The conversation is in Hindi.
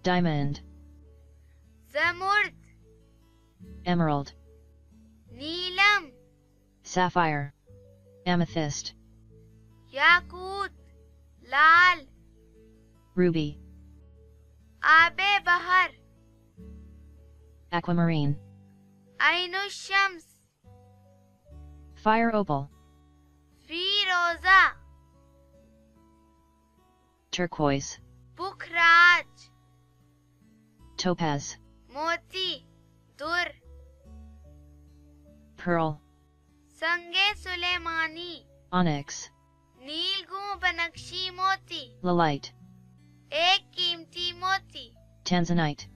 diamond, ज़मुर्द, emerald, नीलम, sapphire, amethyst, याकूत, लाल, ruby, आबे बहर, aquamarine, आइनुशम्स, fire opal, फीरोज़ा, turquoise, पुखराज, topaz, मोती, दुर, pearl, संगे सुलेमानी, onyx, नीलगू बनक्शी मोती, LOLITE, एक कीमती मोती, TANZANITE,